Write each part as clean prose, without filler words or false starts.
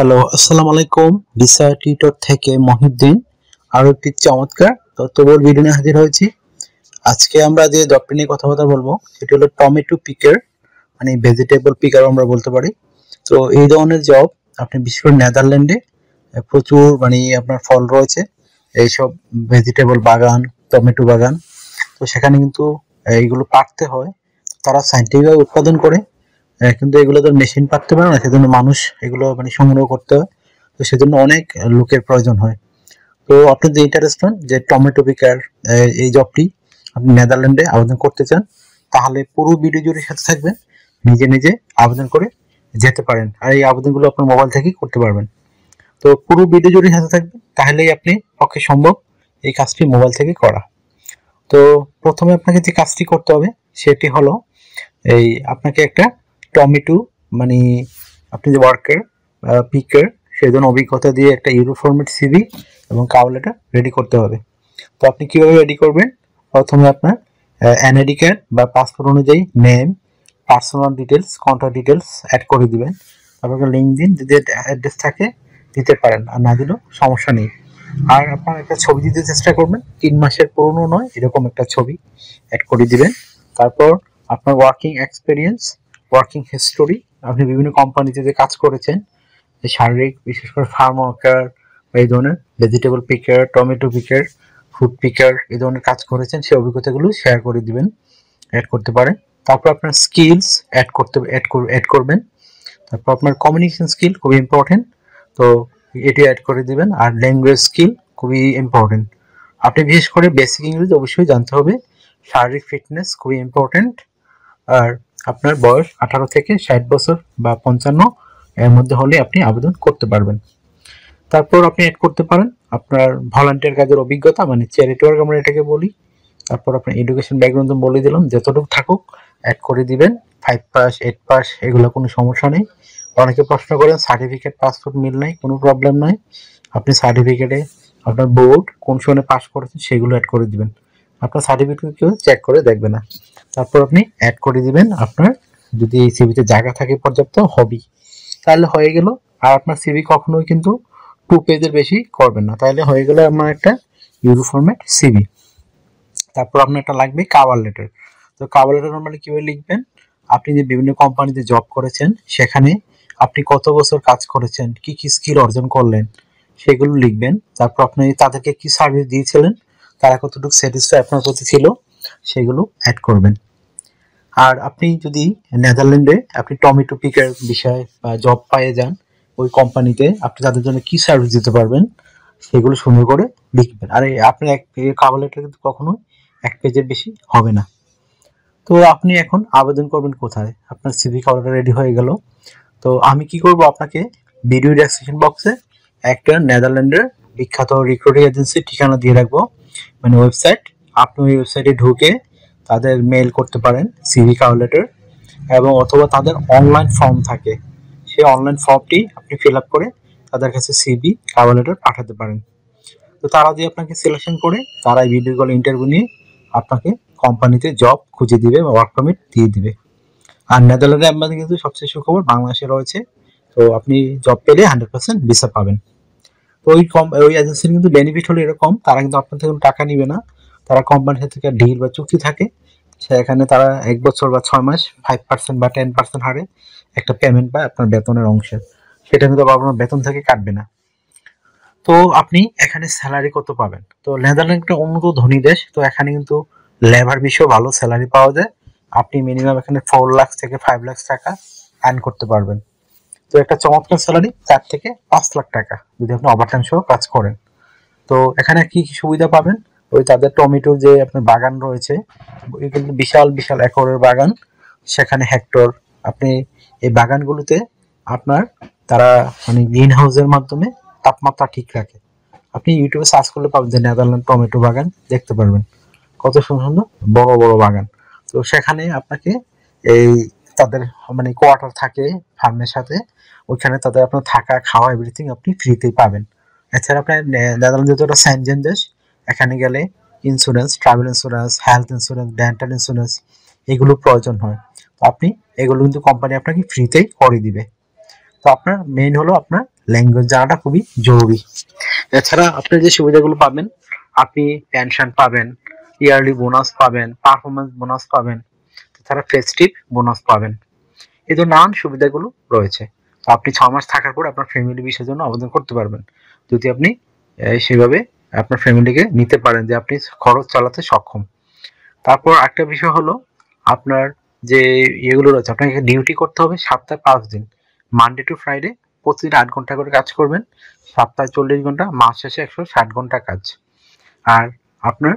Hello, আসসালামু আলাইকুম। Visa tutor থেকে মহিউদ্দিন আরো একটি চমৎকার তথ্যবহুল ভিডিও নিয়ে হাজির হয়েছি। আজকে আমরা যে জবটি নিয়ে কথাবার্তা বলবো সেটি হলো টমেটো পিকার, মানে ভেজিটেবল পিকার আমরা বলতে পারি। তো এই ধরনের জব আপনি বিশেষ করে নেদারল্যান্ডে প্রচুর আপনার ফল রয়েছে, এইসব ভেজিটেবল বাগান, টমেটো বাগান। তো সেখানে কিন্তু এইগুলো পাড়তে হয়, তারা সাইন্টিফিকভাবে উৎপাদন করে, কিন্তু এগুলো তো মেশিন পারতে পারে না, সেজন্য মানুষ এগুলো সংগ্রহ করতে হয়। তো সেজন্য অনেক লোকের প্রয়োজন হয়। তো আপনি যে ইন্টারেস্ট হন যে টমেটো পিকার এই জবটি আপনি নেদারল্যান্ডে আবেদন করতে চান, তাহলে পুরো ভিডিও জুড়ে সাথে থাকবেন, নিজে নিজে আবেদন করে যেতে পারেন। আর এই আবেদনগুলো আপনার মোবাইল থেকেই করতে পারবেন। তো পুরো ভিডিও জুড়ে সাথে থাকবেন, তাহলেই আপনি পক্ষে সম্ভব এই কাজটি মোবাইল থেকে করা। তো প্রথমে আপনাকে যে কাজটি করতে হবে সেটি হলো এই আপনাকে একটা টমেটো মানে আপনি যে ওয়ার্কার পিকার সেই জন্য অভিজ্ঞতা দিয়ে একটা ইউরো ফরম্যাট সিভি এবং কাভার লেটার রেডি করতে হবে। তো আপনি কিভাবে রেডি করবেন? প্রথমে আপনার এনআইডি কার্ড বা পাসপোর্ট অনুযায়ী name, personal details, contact details add করে দিবেন। তারপর লিঙ্কডিন যদি অ্যাড্রেস থাকে দিতে পারেন, আর না দিলেও সমস্যা নেই। আর আপনার একটা ছবি দিতে চেষ্টা করবেন, 3 মাসের পুরনো নয়, এরকম একটা ছবি অ্যাড করে দিবেন। তারপর আপনার ওয়ার্কিং এক্সপিরিয়েন্স, ওয়ার্কিং হিস্টোরি, আপনি বিভিন্ন কোম্পানিতে যে কাজ করেছেন, যে শারীরিক, বিশেষ করে ফার্ম ওয়ার্কার বা এই ধরনের ভেজিটেবল পিকার, টমেটো পিকার, ফুড পিকার, এই ধরনের কাজ করেছেন, সেই অভিজ্ঞতাগুলো শেয়ার করে দিবেন, অ্যাড করতে পারেন। তারপর আপনার স্কিলস অ্যাড করবেন। তারপর আপনার কমিউনিকেশন স্কিল খুবই ইম্পর্টেন্ট, তো এটি অ্যাড করে দিবেন। আর ল্যাঙ্গুয়েজ স্কিল খুবই ইম্পর্টেন্ট, আপনি বিশেষ করে বেসিক ইংরেজি অবশ্যই জানতে হবে। শারীরিক ফিটনেস খুবই ইম্পর্টেন্ট। আর আপনার বয়স 18 থেকে 60 বছর বা 55 এর মধ্যে হলে আপনি আবেদন করতে পারবেন। তারপর আপনি অ্যাড করতে পারেন আপনার ভলান্টিয়ার কাজের অভিজ্ঞতা, মানে চ্যারিটি ওয়ার্ক আমরা এটাকে বলি। তারপর আপনার এডুকেশন ব্যাকগ্রাউন্ড তো বলে দিলাম, যতটুকু থাকুক অ্যাড করে দিবেন। 5 পাস, 8 পাস, এগুলো কোনো সমস্যা নেই। অনেকে প্রশ্ন করেন সার্টিফিকেট পাসপোর্ট মিল নাই, কোনো প্রবলেম নাই। আপনি সার্টিফিকেটে আপনার বোর্ড কোন সময় পাস করেছেন সেগুলো অ্যাড করে দিবেন, আপনার সার্টিফিকেট কেউ চেক করে দেখবে না। তারপর আপনি অ্যাড করে দিবেন আপনার যদি এই সিভিতে জায়গা থাকে পর্যাপ্ত হবি, তাহলে হয়ে গেল। আর আপনার সিভি কখনোই কিন্তু 2 পেজের বেশি করবেন না, তাহলে হয়ে গেল আমার একটা ইউরো ফরম্যাট সিভি। তারপর আপনার একটা লাগবে কাভার লেটার। তো কাভার লেটার নর্মালি কিভাবে লিখবেন? আপনি যে বিভিন্ন কোম্পানিতে জব করেছেন সেখানে আপনি কত বছর কাজ করেছেন, কি কি স্কিল অর্জন করলেন সেগুলো লিখবেন। তারপর আপনি তাদেরকে কি সার্ভিস দিয়েছিলেন, তারা কতটুকু স্যাটিসফাই আপনার প্রতি ছিল, সেগুলো অ্যাড করবেন। আর আপনি যদি নেদারল্যান্ডে আপনি টমেটো পিকার বিষয় বা জব পেয়ে যান, ওই কোম্পানিতে আপনি তাদের জন্য কি সার্ভিস দিতে পারবেন সেগুলো সুন্দর করে লিখবেন। আর আপনার এক কাভার লেটার কিন্তু কখনোই 1 পেজের বেশি হবে না। তো আপনি এখন আবেদন করবেন কোথায়? আপনার সিভি কাভারটা রেডি হয়ে গেল। তো আমি কি করব, আপনাকে ভিডিও ডেসক্রিপশন বক্সে একটা নেদারল্যান্ডের বিখ্যাত রিক্রুটিং এজেন্সির ঠিকানা দিয়ে রাখবো, মানে ওয়েবসাইট। আপনি ওই ওয়েবসাইটে ঢুকে তাদের মেল করতে পারেন সিভি কাভার লেটার, এবং অথবা তাদের অনলাইন ফর্ম থাকে, সেই অনলাইন ফর্মটি আপনি ফিল আপ করে তাদের কাছে সিভি কাভার লেটার পাঠাতে পারেন। তো তারা দিয়ে আপনাকে সিলেকশন করে তারা এই ভিডিও কল ইন্টারভিউ নিয়ে আপনাকে কোম্পানিতে জব খুঁজে দিবে বা ওয়ার্ক পারমিট দিয়ে দিবে। আর নেদারল্যান্ডে আমাদের কিন্তু সবচেয়ে সুখবর বাংলাদেশে রয়েছে, তো আপনি জব পেলে 100% ভিসা পাবেন। তো ওই এজেন্সির কিন্তু বেনিফিট হলো এরকম, তারা কিন্তু আপনার থেকে টাকা নিবে না, তারা কোম্পানির সাথে একটা ডিল বা চুক্তি থাকে, সেখানে তারা 1 বছর বা 6 মাস 5% বা 10% হারে একটা পেমেন্ট পায় আপনার বেতনের অংশে, সেটা কিন্তু আপনার বেতন থেকে কাটবে না। তো আপনি এখানে স্যালারি কত পাবেন? তো নেদারল্যান্ড একটা উন্নত ধনী দেশ, তো এখানে কিন্তু লেবার বিষয়ে ভালো স্যালারি পাওয়া যায়। আপনি মিনিমাম এখানে 4 লাখ থেকে 5 লাখ টাকা আর্ন করতে পারবেন। তো একটা চমৎকার স্যালারি 4 থেকে 5 লাখ টাকা যদি আপনি ওভারটাইম সহ কাজ করেন। তো এখানে কি কি সুবিধা পাবেন? ওই তাদের টমেটোর যে আপনার বাগান রয়েছে, ওই কিন্তু বিশাল বিশাল একরের বাগান, সেখানে হেক্টর। আপনি এই বাগানগুলোতে আপনার তারা গ্রিন হাউসের মাধ্যমে তাপমাত্রা ঠিক রাখে। আপনি ইউটিউবে সার্চ করলে পাবেন যে নেদারল্যান্ড টমেটো বাগান, দেখতে পারবেন কত সুন্দর সুন্দর বড় বড় বাগান। তো সেখানে আপনাকে এই তাদের কোয়ার্টার থাকে ফার্মের সাথে, ওইখানে তাদের আপনার থাকা খাওয়া এভরিথিং আপনি ফ্রিতেই পাবেন। এছাড়া আপনার নেদারল্যান্ড যেহেতু একটা সেনজেন দেশ, এখানে গেলে insurance, travel insurance, health insurance, dental insurance এগুলো প্রয়োজন হয়। তো আপনি এগুলো কিন্তু কোম্পানি আপনাকে ফ্রিতেই করে দিবে। তো আপনার মেইন হলো আপনার ল্যাঙ্গুয়েজ জানাটা খুবই জরুরি। এছাড়া আপনি যে সুবিধাগুলো পাবেন, আপনি পেনশন পাবেন, ইয়ারলি বোনাস পাবেন, পারফরমেন্স বোনাস পাবেন, এছাড়া ফেস্টিভ বোনাস পাবেন। এই ধরনের নানান সুবিধাগুলো রয়েছে। তো আপনি 6 মাস থাকার পর আপনার ফ্যামিলি ভিসার জন্য আবেদন করতে পারবেন, যদি আপনি সেভাবে আপনার ফ্যামিলিকে নিতে পারেন যে আপনি খরচ চালাতে সক্ষম। তারপর একটা বিষয় হলো, আপনার যে ইয়েগুলো রয়েছে, আপনাকে ডিউটি করতে হবে সপ্তাহে 5 দিন, মানডে টু ফ্রাইডে প্রতিদিন 8 ঘন্টা করে কাজ করবেন, সপ্তাহে 40 ঘন্টা, মাস শেষে 160 ঘন্টা কাজ। আর আপনার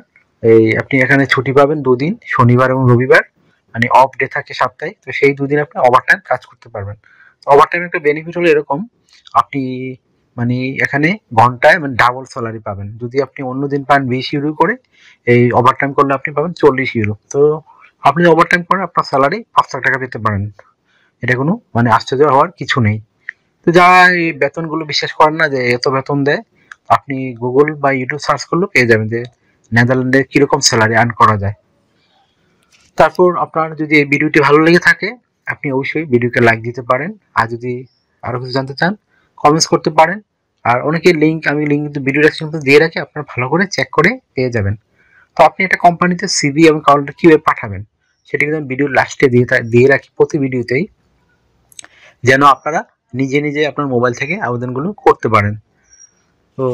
আপনি এখানে ছুটি পাবেন 2 দিন, শনিবার এবং রবিবার, মানে অফ ডে থাকে সপ্তাহে, তো সেই 2 দিন আপনি ওভারটাইম কাজ করতে পারবেন। ওভারটাইম একটা বেনিফিট হলো এরকম, আপনি মানে এখানে ঘন্টায় মানে ডাবল স্যালারি পাবেন। যদি আপনি অন্য দিন পান 20 ইউরো করে, এই ওভারটাইম করলে আপনি পাবেন 40 ইউরো। তো আপনি ওভারটাইম করে আপনার স্যালারি 5 লাখ টাকা পেতে পারেন। এটা কোনো মানে আশ্চর্য হওয়ার কিছু নেই। তো যারা এই বেতনগুলো বিশ্বাস করেন না যে এত বেতন দেয়, আপনি গুগল বা ইউটিউব সার্চ করলেও পেয়ে যাবেন যে নেদারল্যান্ডে কিরকম স্যালারি আর্ন করা যায়। তারপর আপনার যদি এই ভিডিওটি ভালো লেগে থাকে, আপনি অবশ্যই ভিডিওকে লাইক দিতে পারেন। আর যদি আরো কিছু জানতে চান, কমেন্টস করতে পারেন। আর অনেকের আমি লিঙ্ক কিন্তু ভিডিও ডেসক্রিপশনে দিয়ে রাখি, আপনারা ভালো করে চেক করে পেয়ে যাবেন। তো আপনি একটা কোম্পানিতে সিভি এবং কল লেটার কিভাবে পাঠাবেন, সেটি কিন্তু আমি ভিডিওর লাস্টে দিয়ে রাখি প্রতি ভিডিওতেই, যেন আপনারা নিজে নিজে আপনার মোবাইল থেকে আবেদনগুলো করতে পারেন। তো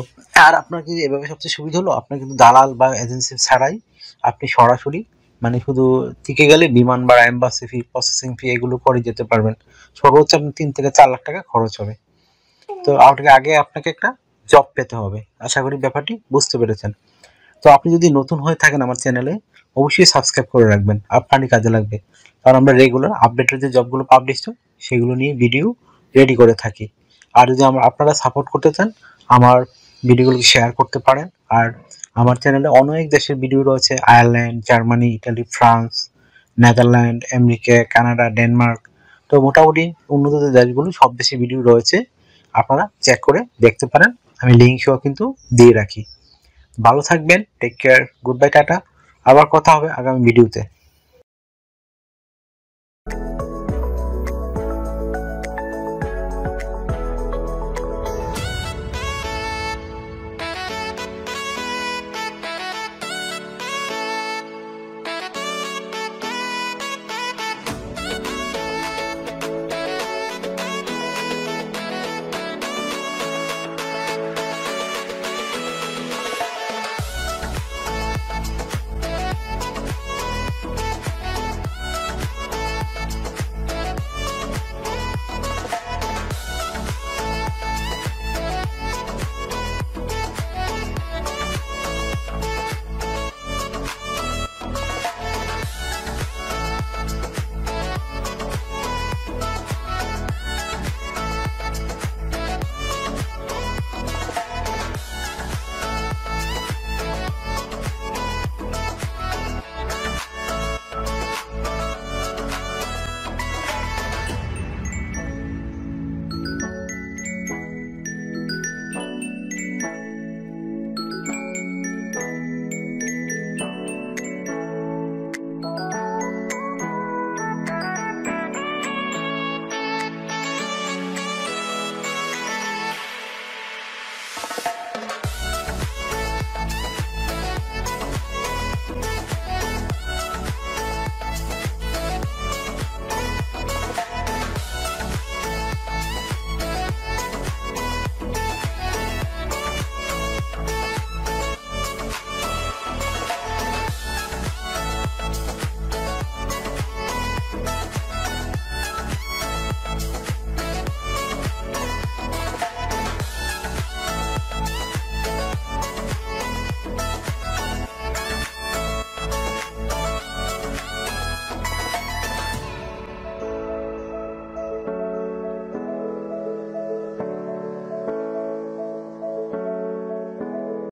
আর আপনার কি এভাবে সবচেয়ে সুবিধা হলো, আপনার কিন্তু দালাল বা এজেন্সি ছাড়াই আপনি সরাসরি মানে শুধু টিকে গেলে বিমান ভাড়া, এম্বাসি ফি, প্রসেসিং ফি এগুলো করে যেতে পারবেন। সর্বোচ্চ আপনি 3 থেকে 4 লাখ টাকা খরচ হবে। তো আগে আপনাকে একটা জব পেতে হবে। আশা করি ব্যাপারটি বুঝতে পেরেছেন। তো আপনি যদি নতুন হয়ে থাকেন আমার চ্যানেলে, অবশ্যই সাবস্ক্রাইব করে রাখবেন, আপনারই কাজে লাগবে। কারণ আমরা রেগুলার আপডেটেড যে জবগুলো পাবলিশ হয় সেগুলো নিয়ে ভিডিও রেডি করে থাকি। আর যদি আপনারা সাপোর্ট করতে চান, আমার ভিডিওগুলোকে শেয়ার করতে পারেন। আর আমার চ্যানেলে অনেক দেশের ভিডিও রয়েছে, Ireland, Germany, Italy, France, Netherland, America, Canada, Denmark. তো মোটামুটি উন্নত যে দেশগুলো সব দেশে ভিডিও রয়েছে, আপনারা চেক করে দেখতে পারেন। আমি লিঙ্ক সহ কিন্তু দিয়ে রাখি। ভালো থাকবেন, take care, good bye, tata. আবার কথা হবে আগামী ভিডিওতে।